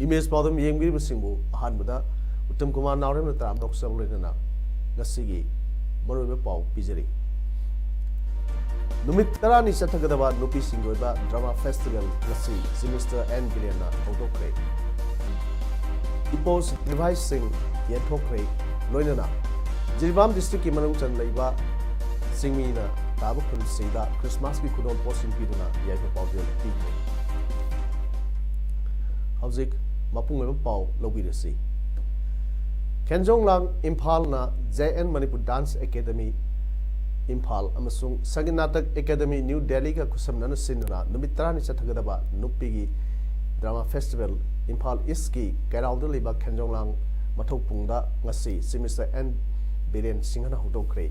Image Padam Yangri Simbu, Hanbada, Utam Kumar Naram, the Tam Noxam Lena, Nasigi, Morobe Pau, Pizeri. Numitarani Satagava, Nupi Singoba, Drama Festival, Nasi, Sinister and Biliana, Autocrate. Ipos Device Sing, Yetokre, Loinana. Jiribam District Imanuntan Leva, Singmina, Tabakun Sida, Christmas we could all post in Piduna, Yaka Pavil, Tigre. Howzik, Mapung Pau, Lobidasi. Kenjong Lang, Impal na JN Manipur Dance Academy, Impal, Amasung, Saginatak Academy, New Delhi, Kusam Nana Sinna, Numitrani Satagaba, Nupigi, Drama Festival, Impal Iski, Geraldo Liba, Kenjong Lang, Matopunda, Nasi, Simister and Biren Singana Hudokre.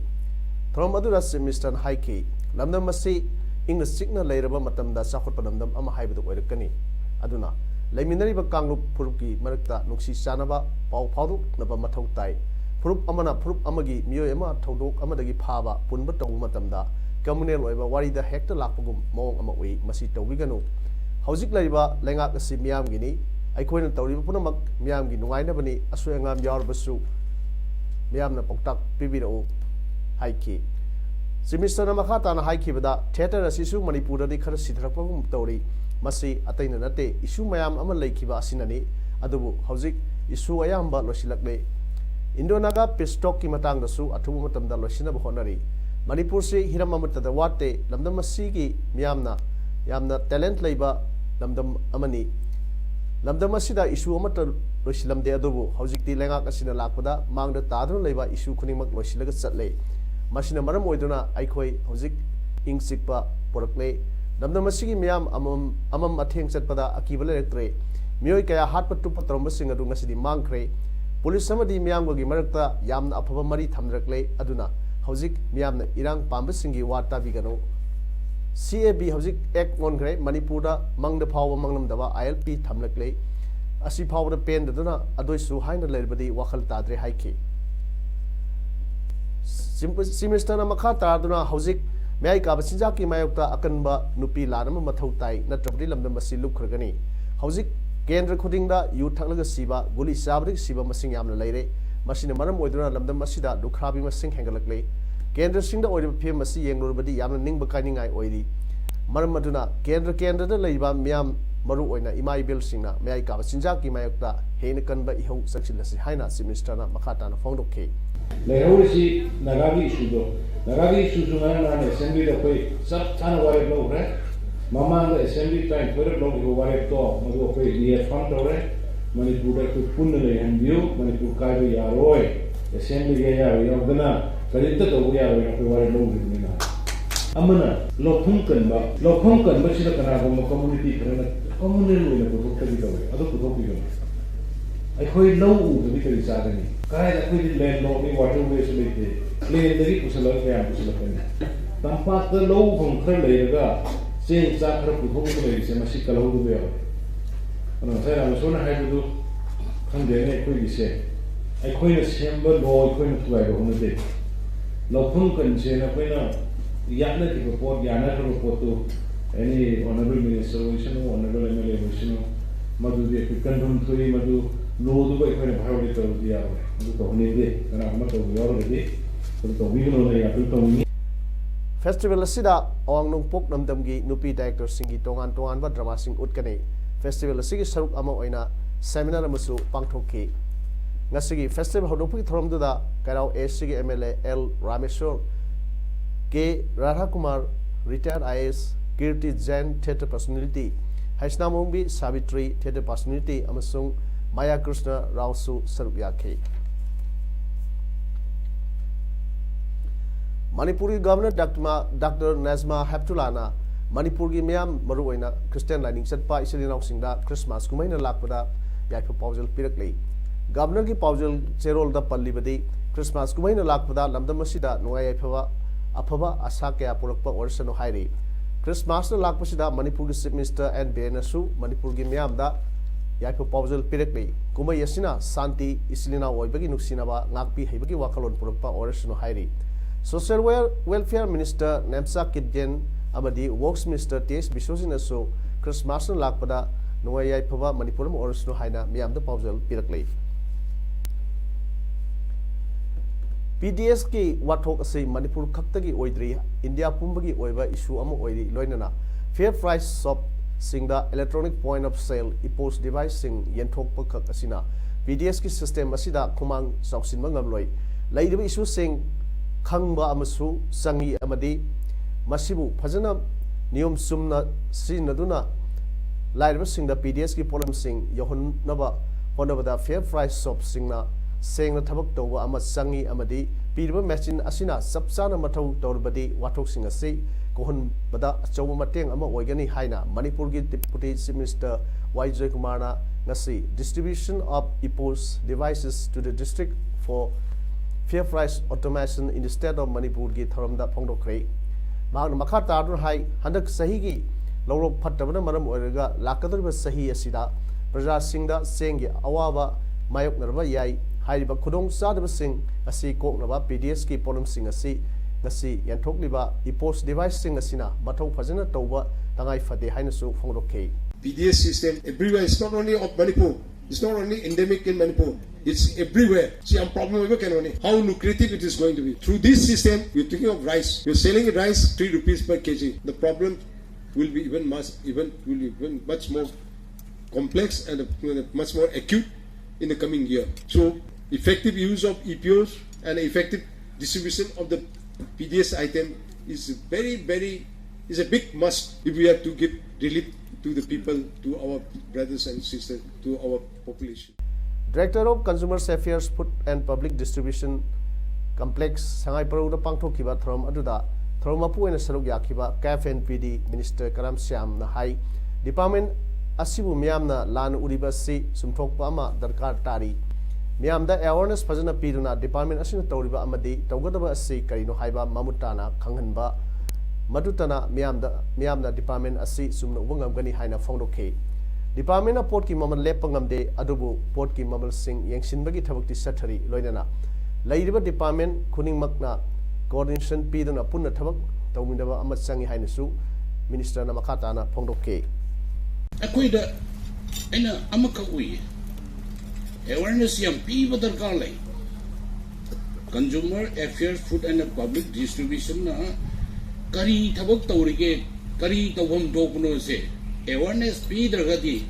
Tromadura Simister and Haiki, Lamdam Masi, in the signal later Matamda, Safapanam, Amahai with the Wedakani, Aduna. Laiminari ba Kanglup Puruki Marakta Nuksi Sanaba Pau Padu Naba Matau Tai Purup Amana Purup Amagi Mioema Todok Amadagi Pava Punbata Matamda Communal Weba Wari the Hector Lapagum Mong Amaway Masita Wigano Hauzik Laiba Lenga Simiam Guinea Ikoin Tori Punamak Miam Ginuaina Bani Aswangam Yarbasu Miamna Poktak Pibido Haiki Simisana Makata and Haiki Vada Theatre Asisu Manipura de Karasitrapum Tori Masi Atayna Nate, issue Mayam Amalaikiba Sinani, Adubu, Hauzik, issue Ayamba Loshilakle. Indonaga Pistoki Matang the Su, Atumatam da Loshina Honari. Manipursi, Hiramamata the Wate, Lamdamasigi, Miamna, Yamna Talent Labor, Lamdam Amani. Lamdamasida issue Amata Loshilam de Adubu, Hauzik the Lenga Casina Lapada, Mang the Tadru Labor issue Kunimak Loshilaga Satle. Machina Maram Oiduna, Aikoi, Hauzik, Ing Sikpa, Porokle. Namdamasigi Miam Amam Athing Setpada, Akival Electre, Mioika Hatpatu Patrombasing Adunga City Mankre, Police Samadi Miamgogi Marakta, Yam Apamari Tamrakle, Aduna, Hauzik Miam Irang Pambasingi Wata Vigano, CAB Hauzik Ek Mongre, Manipura, Mang the Power Mangnam Dava, ILP Tamrakle, Asi Power the Pen Duna, Adoisu Haina Lerbadi, Wakal Tadre Haiki. Simistana Makata Aduna, Hauzik. May Kabasinjaki Mayokta Akanba Nupi Lanama Matautai, Natrabilam the Masilu Kragani. Hauzik, Gendra Kudinda, you Talaga Siba, Guli Sabrik Siba Masingam Lady, Masina Maram Odra Lamda Masida, Dukrabi Masing Hangalakle, Gendra Sing the Oil P. Masi and Rubadi Yam Ning Bakaning I Oidi. Maramaduna, Gendra the Leba, Miam Maruoina, Imai Bill Sina, May Kabasinjaki Mayokta, Hainakan by Iho, Sexilasi Haina, Simistana, Makata, Fondo K. Lehosi Nagavi Sudo. Nagavi Susuna assembly the way sub ton of water blow, right? Mama the assembly time for a blow to water talk, Madu near front of it, Manipura to Punale and view, Manipukai Yaroi, assembly Yagana, Kalita to we are in a water blow with Mina. Amana, Lokunkan, but she's a Kanagoma community, communal in a book of it, other Putopigo. I heard no the victory Sadani. Kaya aku land law ni waterways lete. Land dari kusalah kaya kusalah. Tempat the law from Kerala, saying Sakra Puhong is a Masika Low Bear. And I said, I was on a high to do. Come there, I could say. I coined a chamber law, I coined to like on the day. Lopunkan say, I coined a Yana report, Yana report to any honorable minister, honorable MLA, Madu, the African country, Madu. No, the way when I have it over the hour. And I'm not over already. But we know they are to Festival Sida, Ong Nung Pok Namdamgi, Nupi Director Singi Tongan Tongan, but Drama Sing Utkane. Festival Sigi Saruk Amoina, Seminar Musu, Pangtoki. Nasigi Festival Hodopi Tromduda, Karao Sigi MLA L. Rameshwar, K. Radhakumar, retired IS, Kirti Jain Theatre Personality, Haisna Mumbi, Savitri Theatre Personality, Amasung. Maya Krishna Rausu Sarubyake. Manipuri Governor Dr. Nazma Heptulana, Manipur की म्याम मरुओइना Christian लाइनिंग चटपा इसिलिनाउ सिंगदा Christmas कुमैना लाकपदा याइफो पाउजल पिरकले गवर्नर की पाउजल चेरोल दा पल्लीबदी क्रिसमस कुमैना लाकपदा लमदम असिदा नुंगाई याइफवा अफबा आशा कया पुरकपा ओरसनो हाइरी क्रिसमस लाकपसिदा मणिपुर की चीफ मिनिस्टर एन बेनसु मणिपुर की म्यामदा याइफो पाउजल पिरकले कुमै यसिना शांति इसिलिनाउ ओइबगी नुक्सिनाबा ngakpi haibagi wakalon purakpa oresno hairi social welfare minister nemsa kidgen amadi works minister ts bisosinaso christmas lakpada noya yaiphawa manipuram oresno haina miamda paujal pirakle pds ki wathok ase manipur khaktagi oidri india pumbagi oiba issue ama oiri loinana fair price shop singda electronic point of sale ipos device sing yenthok pakhak asina pds ki system asida khumang sauksin mangamloi laidiba issue sing khangba amasu sangi amadi masibu phajana niyom sumna sinaduna laidiba singda pds ki problem sing yohonnaba honabada fair price shop singna sengna thabak tawba ama sangi amadi piriba machine asina sapchana mathau tawbadi wathok sing ase kohon bada chawba mateng ama oigani haina manipur ki deputy chief minister yj kumar na ngasi distribution of epos devices to the district for fair price automation in the state of manipur ki tharamda phongdokre magna makha tarun hai handak sahi ki lawrok phattabana maram oiraga lakadriba sahi asida praja singda sengi awaba mayok narba yai hairiba khudong sadaba sing asi koknaba pds ki problem sing asi ngasi yanthokliba epos device sing asina mathau phajana tawba tangai phade haina su phongdokhe PDS system everywhere. It's not only of Manipur. It's not only endemic in Manipur. It's everywhere. See, I'm problem over Canoni. How lucrative it is going to be. Through this system, you're thinking of rice. You're selling rice 3 rupees per kg. The problem will be even much more complex and much more acute in the coming year. So, effective use of EPOs and effective distribution of the PDS item is is a big must if we have to give relief to the people, to our brothers and sisters, to our population. Director of Consumer Affairs Food and Public Distribution Complex Sangai Paruda Pangthokiba Throm Aduda Thromapu and Saruk Yakiba CAF NPD Minister Karam Syam na hai Department Asibu Miamna Lan Uribasi Sumthok Pama Darkar Tari Miamda awareness Pazana Piduna Department Asina Toriba Amadi Togodaba Asi Karino Haiba Mamutana Kanganba Madutana Miamda Department Asi Sumna Wungam Gani Haina Fongdoke Department of Port ki Mamal Lepangam de Adubu Port ki Mamal Singh Yangshin Bagi Thabakti Satari Loinana Laidiba Department Kuning Makna Coordination Pidana Punna Thabak Tawindaba Amat Sangi Hainasu Minister Namakatana Fongdoke Akuida Ena Amaka Ui Awareness Yam Piba Darkale Consumer Affairs Food and Public Distribution na Kari tabak taurige kari tawam dokno se awareness pidragadi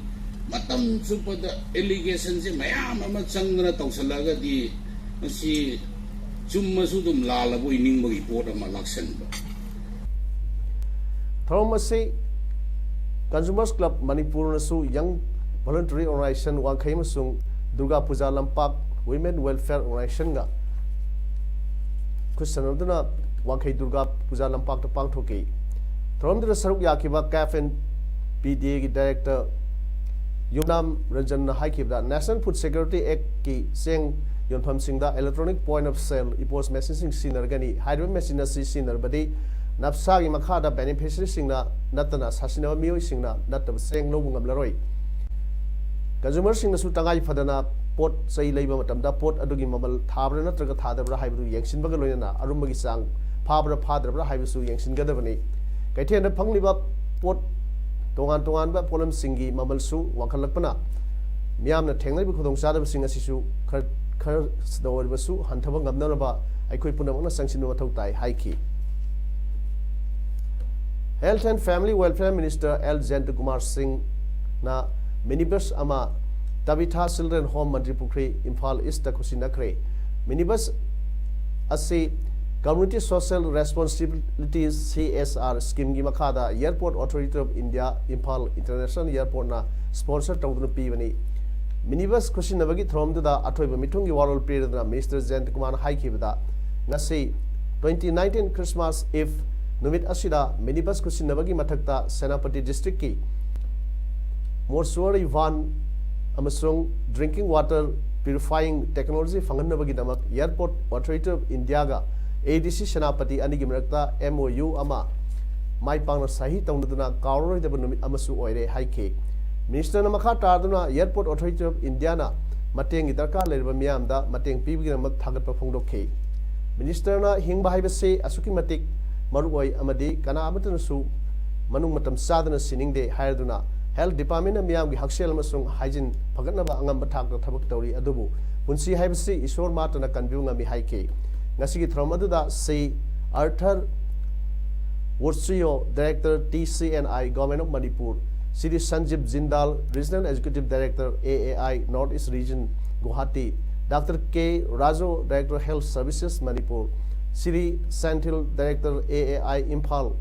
matam supada allegation se mayam ama changra tawsalaga di asi chumma sudum lalabu ining bagi pot ama laksan ba Thomasi Consumers Club Manipur nasu Young Voluntary Organization Wangkhai masung Durga Puja Lampak Women Welfare Organization ga kusanaduna Wangkhai Durga Puja Lampak to Pangthoki Thoromdra Saruk Yakiba CAF and PDA ki Director Yunam Ranjan Haikibda National Food Security Act ki Seng Yonpham Singda Electronic Point of Sale Epos Messaging Sinargani Hydro Messina Sinar Badi Napsagi Makada Beneficiary Singna Natana Sasina Mio Singna Natab Seng Lobungam Laroi Consumer Singna Sutangai Fadana Port say labor matamda port adugi mamal thabra natraga thadabra haibu yangshin baga loina arumbagi sang phabra phadabra haibusu yangshin gadabani kaithena phangliba port tongan ba problem singi mamal su wakhalakpana miyamna thenglaibu khudong sadab sing asisu khar sdawar su hanthaba ngamnaba aikoi punamna sangsinwa thautai haiki Health and Family Welfare Minister L Jayant Kumar Singh na minibus ama Tabitha Children Home Mantri Pukri Imphal East Kusinakre minibus asi Community Social Responsibilities CSR scheme gi makhada Airport Authority of India Imphal International Airport na sponsor tawduna pibani minibus kusinabagi thromda athoiba mithungi warol period na Minister Jayant Kumar haikibada ngasi 2019 Christmas Eve नुमित असिदा minibus कुसिनबगी मथक्ता सेनापति district की mortuary one अमसुंग drinking water purifying technology फंगनबगी Damak airport authority of India गा ADC सेनापति अनिगी मरक्ता MOU अमा माई पांगना सही तौनदुना काउरोइदब नुमित अमसु ओइरे हाइके minister न मखा तारदुना airport authority of India ना मतेंगी दरकार लेरबा मियामदा मतेंग पीबगिनमक थागतपा फोंदोखे मिनिस्टर न हिंगबा हाइबसे असुकी मतिक मरुओइ अमदी कनामतनसु मनुंग मतम सादना सिनिंगदे हायरदुना health department मियामगी हक्सेल अमसुंग hygiene फगतनबा Angam थागत थबक तौरी अदुबु पुंसी हाइबसे Ishwar मातना कन्ब्यू ngami हाइके ngasigi throm aduda C Arthur Worsio Director TCNI Government of Manipur Sri Sanjib Jindal Regional Executive Director AAI North East Region Guwahati Dr. K Rajo Director Health Services Manipur Sri Santil Director AAI Imphal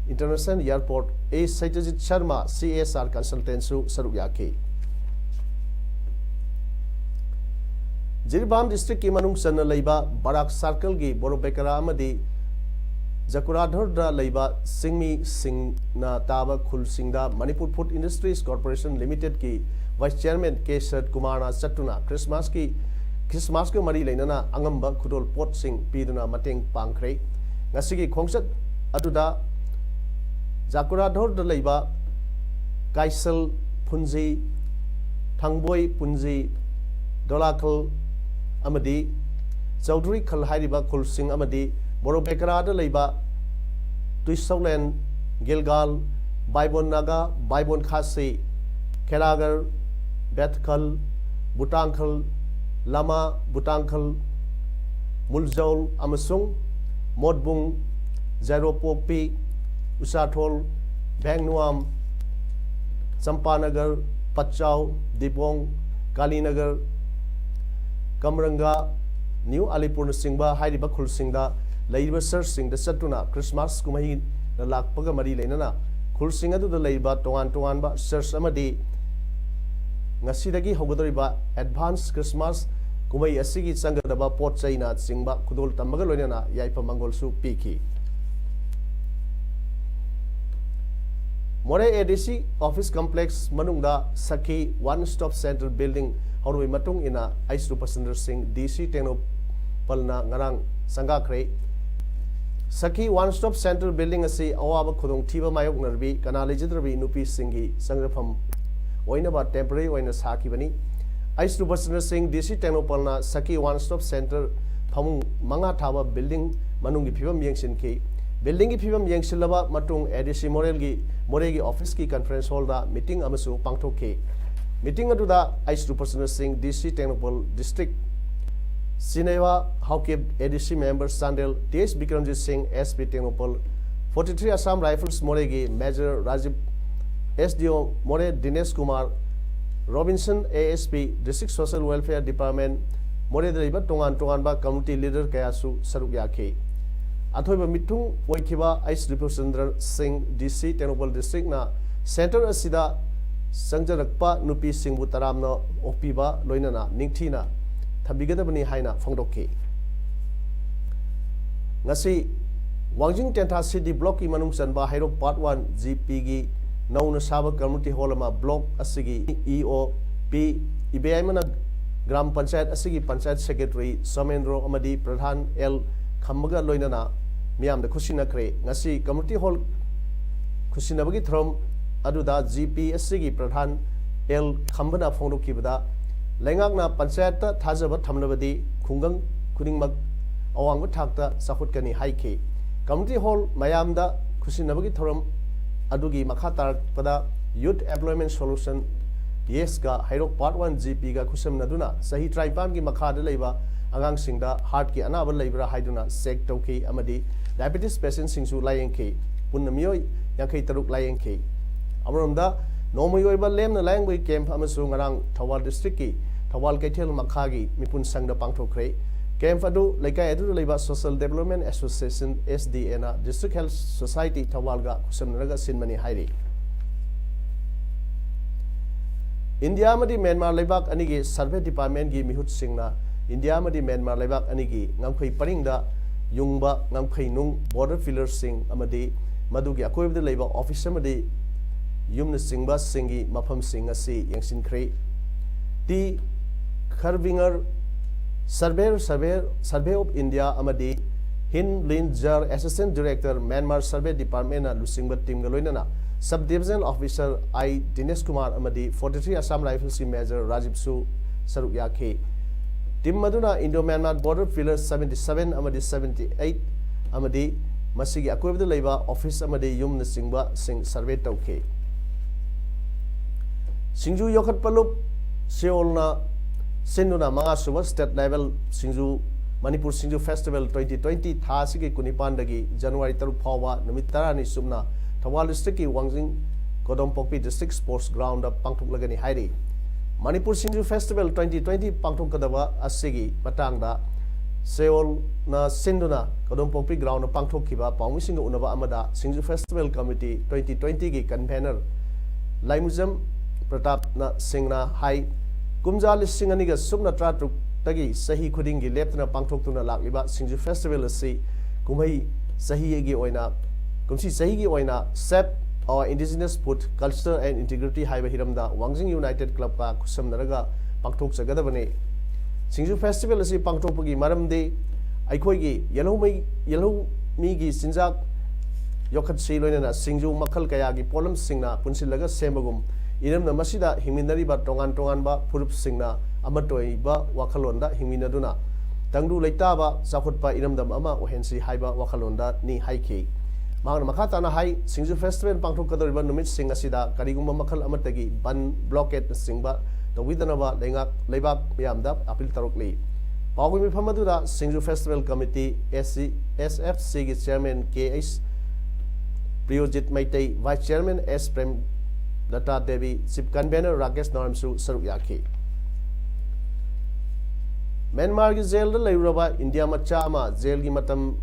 International Airport A Satyajit Sharma CSR Consultant su saruk yake Jiribam district ki manung sanna leiba Barak Circle gi Borobekara amadi Jakuradhar da leiba Singmi Singna Taba Khul Singda Manipur Food Industries Corporation Limited ki Vice Chairman K. Shat Kumar na Chatuna Christmas ke mari leinana angamba khudol pot sing piduna mateng pangkhre ngasigi khongsat aduda Jakuradhar da leiba Kaisal Punji Thangboi Punji Dolakal amadi Chaudhary Khal hairiba Khul Singh amadi Borobekara da leiba Tuisaulen Gilgal Baibon Naga Baibon Khasi Kelagar Bethkhal Butangkhal Lama Butangkhal Muljaul amasung Modbung Zairopokpi Usathol Bangnuam Champanagar Pachau Dibong Kalinagar Kamranga New Alipur Singba Hairiba Khul Singda Laiba Sir Singh the Satuna Christmas Kumahi the Lakpaga Mari Lenana Khul Singha to the Laiba Toan ba Sir Samadi Nasidagi Hogodoriba Advanced Christmas Kumai Asigi Sangadaba Port China Singba Kudol Tamagalona Yaipa Mangol Su Piki More ADC Office Complex Manungda Saki One Stop Center Building Horui Matung ina Aisru Passenger Singh DC Techno Palna Ngarang Sangakre Saki One Stop Center Building asi awaba khudong thiba mayok narbi kanalijidrabi nupi singhi sangrafam oinaba temporary oina sakibani Aisru Passenger Singh DC Techno Palna Saki One Stop Center phamung manga thaba building manungi phibam yengsinki building ki phibam yengsilaba matung ADC Moregi office ki conference hall da meeting amasu pangthokhe meeting aduda Aisru Passenger Singh DC Technopol District Sineva Haukib ADC member Sandel TS Bikramjit Singh SP Technopol 43 Assam Rifles Moregi Major Rajiv SDO More Dinesh Kumar Robinson ASP District Social Welfare Department More Dreiba Tongan ba community leader Kayasu Saruk Yake Athoiba Mitung Oikiba Aisru Passenger Singh DC Technopol District na Center asida Sangjarakpa Nupi Singbu Taramna Opiba Loinana Ningtina Tabigadabani Haina Fongdoke Ngasi Wangjing Tenta City Block Imanung Sanba Hairo Part 1 GPG Nauna Saba Community Holama Block Asigi EO P Ibeamana Gram Panchayat Asigi Panchayat Secretary Somendro Amadi Pradhan L Khambaga Loinana Miam the Kusina Kre Ngasi Community Hall Kusinabagi Throm Aduda GPSC Pradhan L Khambana Fondo Kibada Lengakna Panchayata Tazaba Tamnavadi Kungang Kuningmak Awang Takta Sahutkani Haike Community Hall Mayamda Kusinabagi Thorum Adugi Makatar Pada Youth Employment Solution Yes Ga Hairo Part 1 GP Ga Kusam Naduna Sahi Traipan Gi Makada Leva Agang Singda Heart Ki Anaba Labra Haiduna Sek Toki Amadi Diabetes Patient Singsu Layanke Punamio Yankai Taruk Layanke Amrumda Nomoyoiba Lem the language camp Amasung Arang Tawal District Tawal Kaitel Makagi Mipun Sangda Pangtokre Camp Fadu Leka Edu Leba Social Development Association SDNA District Health Society Tawalga Kusamnaga Sinmani Hairi India Madi Myanmar Lebak Anigi Survey Department Gi Mihut Singna India Madi Myanmar Lebak Anigi Ngamkui Paringda ꯌꯨꯡꯕ ꯉꯝꯈꯩꯅꯨꯡ border fillers-sing amadi madugi akoibda leiba office amadi yumna singba singi mafamsing asi yengsinkhre ti Kharvinger Survey of India amadi Hin Lin Jar Assistant Director Myanmar Survey Department na lusingba team galoinana Sub Divisional Officer I Dinesh Kumar amadi 43 Assam Rifles Major Rajib Su saruk yakhe team maduna Indo-Myanmar Border Fillers 77 amadi 78 amadi masigi akoibda leiba office amadi yumna singba sing survey tawkhe Singju Yokhat Palup Seolna Sinduna Manga Suba State Level Singju Manipur Singju Festival 2020 Thasigi Kunipandagi January 3 Phawa Numitarani Sumna Thawal District ki Wangjing Kodompokpi District Sports Ground Pangthok lagani hairi Manipur Singju Festival 2020 Pangthok kadaba asigi matangda Seoul na Sinduna Kodompokpi Ground Pangthok kiba Pawmising unaba amada Singju Festival Committee 2020 ki convener Laimuzam Pratap na Singna Hai Kumjal Singaniga Sumna Tratruk Tagi Sahi Kudingi Leptana Pangthok Tuna Lakliba Singju Festival Si Kumai Sahi Egi Oina Kumsi Sahi Gi Oina SEP our Indigenous Food Culture and Integrity Haiba Hiramda Wangjing United Club ka Kusam Naraga Pangthok Sagadabane Singju Festival Si Pangthok Pugi Maramde Aikoigi Yellow Migi Sinjak Yokhat Siloina Singju Makal Kayagi Polam Singna Punsilaga Sembagum Iram na masida himinari ba tongan ba purup singna amatoi ba wakalonda himinaduna tangdu leita ba sakhut pa iram dam ama ohensi haiba wakalonda ni haiki mangna makata na hai Singju Festival pangthok kadori ba numit sing asida karigumba makal amatagi ban blockade singba to widana ba lengak leibak yamda apil tarokli pawimi phamadu Singju Festival Committee SFC gi chairman KH Priyojit Maitei Vice Chairman S Prem Lata Devi Chief Convener Rakesh Naramsu saruk yakhi Myanmar gi jail da leiraba India macha ama jail gi matam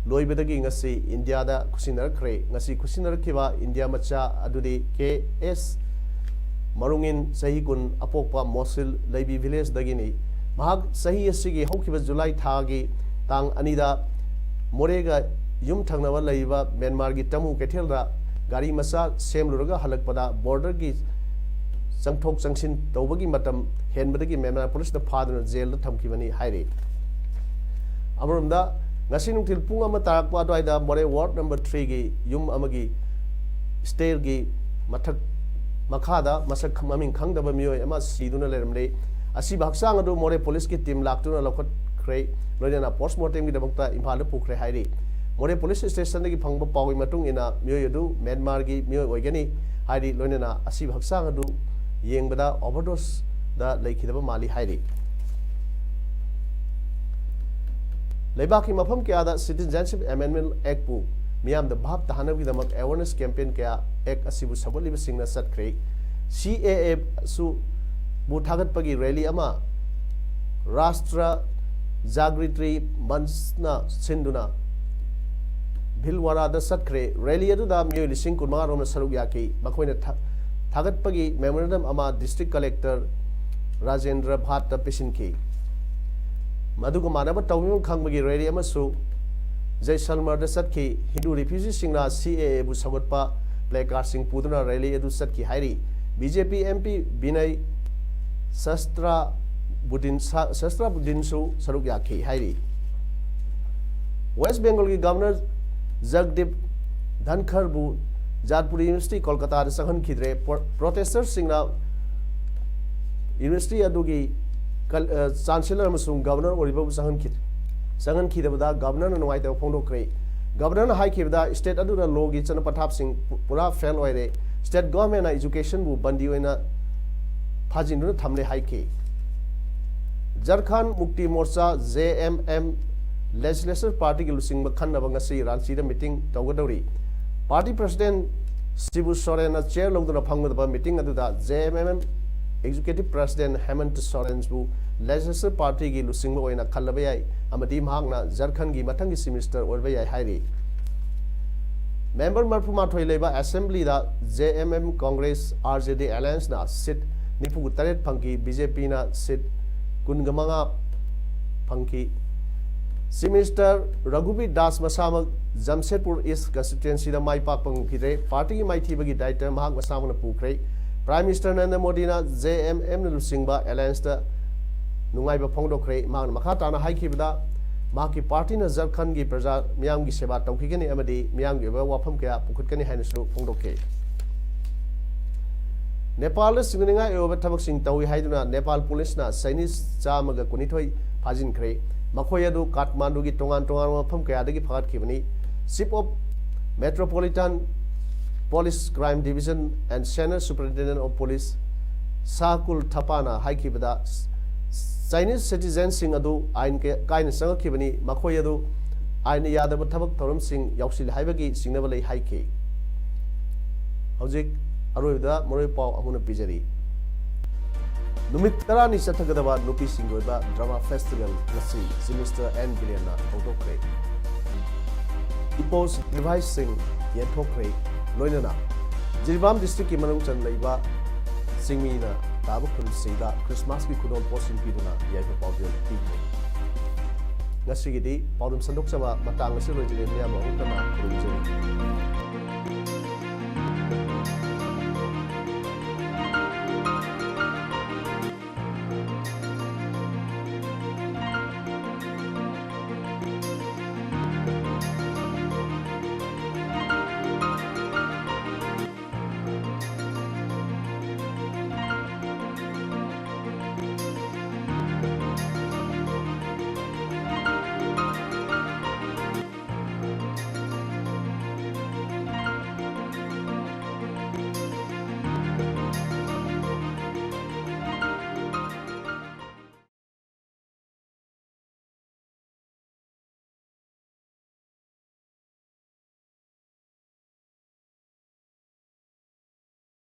loibedagi ngasi India da kusinar khre ngasi kusinar khiba India macha adudi KS Marungin sahi kun apokpa Mosul Leibi village dagini mahag sahi asigi hokhiba July thagi tang anida morega yum thangnawa leiba Myanmar gi tamu kethelda Gari masa sem luraga halak pada border ki sangthok sangsin tawbagi matam henbadagi Myanmar police da phaduna jail da thamkibani haire amrumda ngasi nungtil pung ama tarakpa adwaida more ward number 3 gi yum amagi stair gi mathak makhada masak khamaming khangdaba mioi ama siduna leramle asi baksang adu more police ki team laktuna lokhat khrei loina postmortem gi dabakta imphal da pukre haire More police station ki phangba pawi matung ina myoy adu Myanmar gi myoy oigani hairi loinana asi bhaksang adu yengbada overdose da lekhidaba mali hairi Leibaki mafam kya da Citizenship Amendment Act pu miyam da bhab tahana gi damak awareness campaign kya act asibu saboli singna satkre CAA su bu thagat pagi rally ama Rashtra Jagriti Mansna Sinduna Bhilwara da satkre rally adu da myoy lising kun manga romna saruk yaki makoina thagat pagi memorandum ama district collector Rajendra Bhatt da pesinki maduga manaba tawmim khangbagi rally ama su Jaisalmer da satki Hindu refugee singna CAA bu sabatpa placard sing puduna rally adu satki hairi BJP MP Binay Sastra Budin su saruk yaki hairi West Bengal ki governor Jagdeep Dhankar bu Jadpur University Kolkata da sanghan khidre protesters singna university adugi chancellor amasung governor oriba bu sanghan khidabada governor na nuai da phongdokre governor na haikibda state aduna logi chana pathap sing pura fail oire state government na education bu bandi oina phajinuna thamle haiki Jharkhand Mukti Morcha JMM Legislature Party ki lusing makhan nabangasi Ranchi da meeting tawgadori Party President Shibu Soren na chair longduna phangmadaba meeting aduda JMM Executive President Hemant Soren bu Legislature Party ki lusing oina khalabay amadi mahangna Jharkhand gi mathangi semester orbay hairi Member marphuma thoileba Assembly da JMM Congress RJD Alliance na seat nipu taret phangki BJP na seat kungamanga phangki Chief Minister Raghubi Das Masamag Jamshedpur East constituency da mai pak pangkhire party ki mai thibagi daita mahak masamana pukre Prime Minister Narendra Modi na JMM nu singba alliance da nungai ba phongdokre mahak makha tana haikibda mahaki party na Jharkhand gi praja miyam gi seba tawkhigani amadi miyam gi ba wafam kya pukhutkani hainu slu phongdokke Nepal singinga eoba thabak sing tawi haiduna Nepal police na Chinese chamaga kunithoi phajin khre makhoi adu Kathmandu gi tongan mafam kaya dagi phagat khibani Chief of Metropolitan Police Crime Division and Senior Superintendent of Police Sakul Thapana haikibada Chinese citizens sing adu ain kain sangakhibani makhoi adu ain yadaba thabak thoram sing yausil haibagi singnaba lei haike hojik aroida moroi pau amuna pijari numit tarani sathagadaba nupi singoiba drama festival nasi Minister N Billion na photokre Ipos Device Singh Yethokre Loinana Jirbam district ki manung chan leiba singmi na tabu khun sida Christmas ki khudon posting piduna yaipa pawdel tikre ngasi gidi pawdum sandok sama matang ngasi lojile mya ma utama khunjeri